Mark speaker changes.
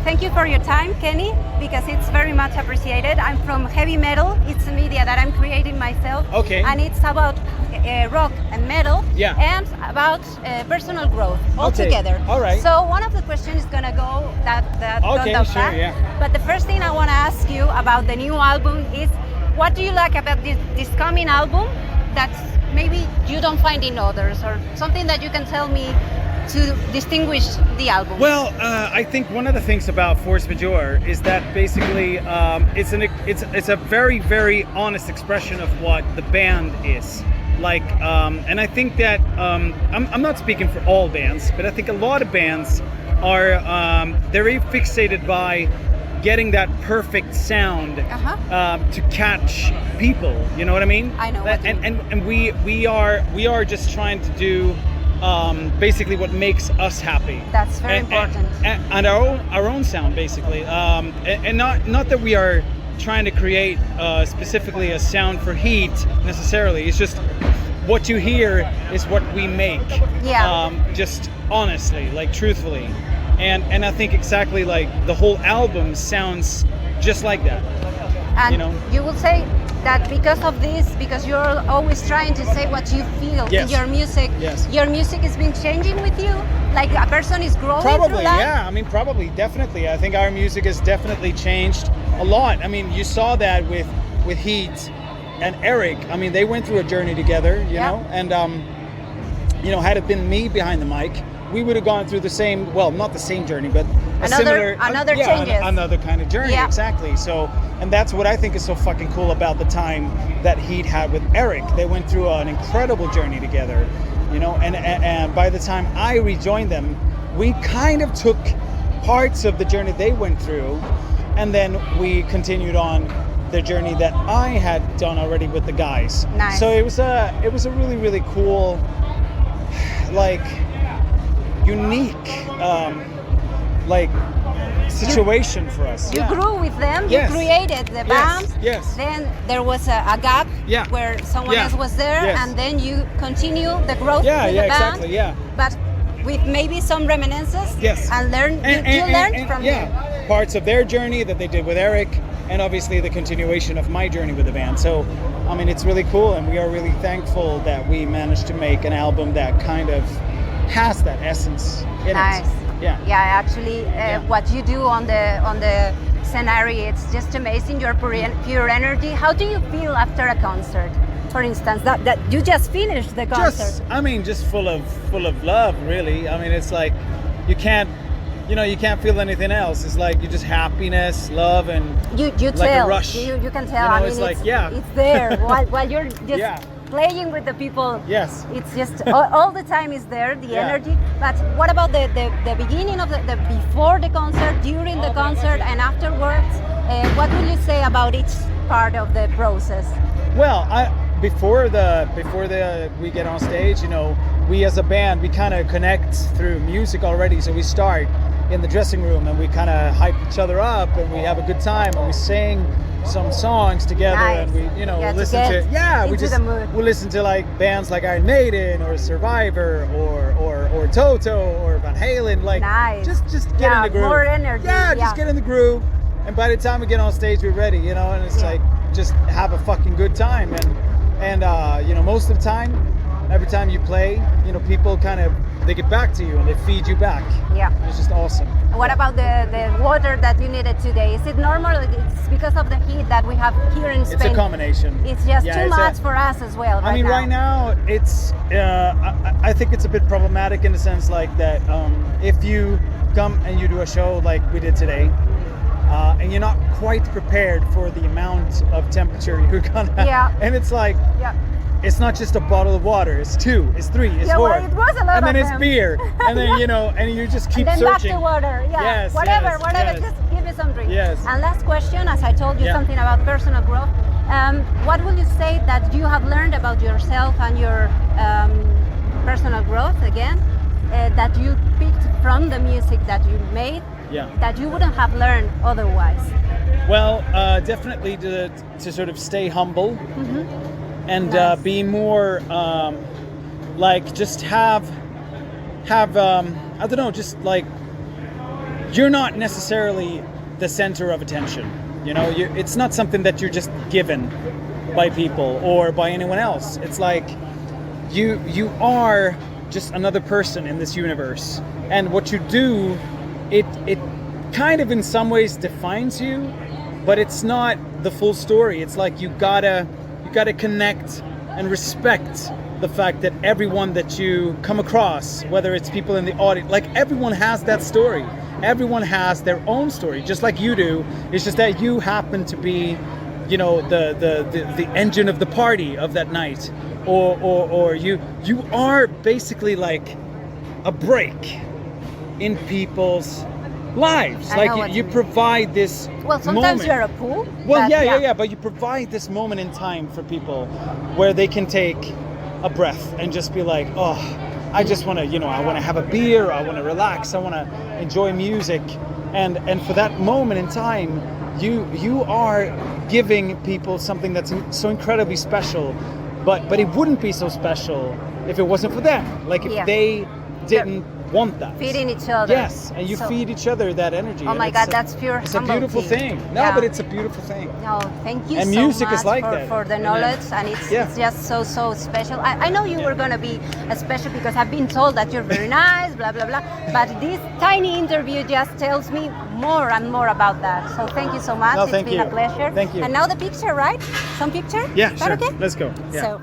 Speaker 1: thank you for your time, Kenny, because it's very much appreciated. I'm from Heavy Metal. It's a media that I'm creating myself.
Speaker 2: Okay.
Speaker 1: And it's about rock and metal.
Speaker 2: Yeah.
Speaker 1: And about personal growth all
Speaker 2: Okay.
Speaker 1: together.
Speaker 2: All right.
Speaker 1: So one of the questions is gonna go that
Speaker 2: Okay,
Speaker 1: on the
Speaker 2: sure,
Speaker 1: back.
Speaker 2: yeah.
Speaker 1: But the first thing I want to ask you about the new album is, what do you like about this coming album that maybe you don't find in others, or something that you can tell me to distinguish the album?
Speaker 2: Well, I think one of the things about Force Majeure is that basically it's a very, very honest expression of what the band is. Like, and I think that I'm not speaking for all bands, but I think a lot of bands are they're very fixated by getting that perfect sound to catch people. You know what I mean?
Speaker 1: I know what you mean.
Speaker 2: And we are just trying to do basically what makes us happy.
Speaker 1: That's very important.
Speaker 2: And our own sound, basically, and not that we are trying to create specifically a sound for H.E.A.T necessarily. It's just what you hear is what we make.
Speaker 1: Yeah.
Speaker 2: Just honestly, like truthfully, and I think exactly like the whole album sounds just like that.
Speaker 1: And
Speaker 2: you know,
Speaker 1: you will say that because of this, because you're always trying to say what you feel in your music, your music has been changing with you? Like a person is growing
Speaker 2: probably,
Speaker 1: through life?
Speaker 2: yeah. I mean, probably, definitely. I think our music has definitely changed a lot. I mean, you saw that with H.E.A.T and Eric. I mean, they went through a journey together, you know, and had it been me behind the mic, we would have gone through the same, well, not the same journey, but
Speaker 1: another changes.
Speaker 2: Another kind of journey, exactly. So, and that's what I think is so fucking cool about the time that H.E.A.T had with Eric. They went through an incredible journey together, you know, and by the time I rejoined them, we kind of took parts of the journey they went through, and then we continued on the journey that I had done already with the guys.
Speaker 1: Nice.
Speaker 2: So it was a really, really cool, like, unique like situation for us.
Speaker 1: You grew with them, you created the band.
Speaker 2: Yes.
Speaker 1: Then there was a gap where someone else was there, and then you continue the growth with the band.
Speaker 2: Exactly,
Speaker 1: but with maybe some reminiscences and you learned from them.
Speaker 2: Parts of their journey that they did with Eric, and obviously the continuation of my journey with the band. So I mean, it's really cool, and we are really thankful that we managed to make an album that kind of has that essence in it. Yeah, actually what you do on the scenario, it's just amazing. Your pure energy. How do you feel after a concert, for instance, that you just finished the concert? Just full of love, really. I mean, it's like you can't feel anything else. It's like you just happiness, love, and
Speaker 1: you
Speaker 2: like
Speaker 1: tell.
Speaker 2: A rush.
Speaker 1: You can tell.
Speaker 2: You know,
Speaker 1: I mean,
Speaker 2: it's like
Speaker 1: it's there while you're just playing with the people.
Speaker 2: Yes.
Speaker 1: It's just all the time is there, the energy. But what about the beginning of the before the concert, during the concert, and afterwards? What will you say about each part of the process?
Speaker 2: Well, before we get on stage, you know, we as a band, we kind of connect through music already. So we start in the dressing room and we kind of hype each other up, and we have a good time, and we sing some songs together, and we, you know, listen to we listen to like bands like Iron Maiden or Survivor or Toto or Van Halen, like just get in the groove.
Speaker 1: More energy.
Speaker 2: Just get in the groove, and by the time we get on stage, we're ready, you know, and it's like just have a fucking good time, and you know, most of the time, every time you play, you know, people kind of, they get back to you and they feed you back.
Speaker 1: Yeah.
Speaker 2: It's just awesome.
Speaker 1: What about the water that you needed today? Is it normal? It's because of the heat that we have here in Spain.
Speaker 2: It's a combination.
Speaker 1: It's just too much for us as well.
Speaker 2: I mean, right now it's, I think it's a bit problematic in the sense like that if you come and you do a show like we did today, and you're not quite prepared for the amount of temperature you're gonna have. And it's like, it's not just a bottle of water, it's 2, it's 3, it's 4.
Speaker 1: Well, it was a lot
Speaker 2: and then
Speaker 1: of
Speaker 2: it's
Speaker 1: them.
Speaker 2: beer. And then, you know, and you just keep
Speaker 1: and then
Speaker 2: searching.
Speaker 1: Back to water, whatever, just give me some drink. And last question, as I told you something about personal growth, what will you say that you have learned about yourself and your personal growth, again, that you picked from the music that you made, that you wouldn't have learned otherwise?
Speaker 2: Well, definitely to sort of stay humble. And be more like just have I don't know, just like you're not necessarily the center of attention. You know, it's not something that you're just given by people or by anyone else. It's like you are just another person in this universe, and what you do, it kind of in some ways defines you, but it's not the full story. It's like you gotta connect and respect the fact that everyone that you come across, whether it's people in the audience, like everyone has that story. Everyone has their own story, just like you do. It's just that you happen to be, you know, the engine of the party of that night, or you are basically like a break in people's lives. Like you provide this.
Speaker 1: Well, sometimes
Speaker 2: moment.
Speaker 1: you're a pool.
Speaker 2: Well, yeah, but you provide this moment in time for people where they can take a breath and just be like, oh, I just want to, you know, I want to have a beer, I want to relax, I want to enjoy music, and for that moment in time, you are giving people something that's so incredibly special, but it wouldn't be so special if it wasn't for them. Like if they didn't want that.
Speaker 1: Feeding each other.
Speaker 2: Yes, and you feed each other that energy.
Speaker 1: Oh my God, that's pure.
Speaker 2: It's a beautiful thing. No, but it's a beautiful thing.
Speaker 1: No, thank you
Speaker 2: and
Speaker 1: so
Speaker 2: music
Speaker 1: much
Speaker 2: is like that.
Speaker 1: for the knowledge, and it's just so special. I know you were gonna be special because I've been told that you're very nice, blah blah blah. But this tiny interview just tells me more and more about that. So thank you so much.
Speaker 2: No,
Speaker 1: it's been a pleasure.
Speaker 2: Thank you.
Speaker 1: And now the picture, right? Some picture?
Speaker 2: Yeah,
Speaker 1: is that
Speaker 2: sure.
Speaker 1: okay?
Speaker 2: Let's go. Yeah.
Speaker 1: So.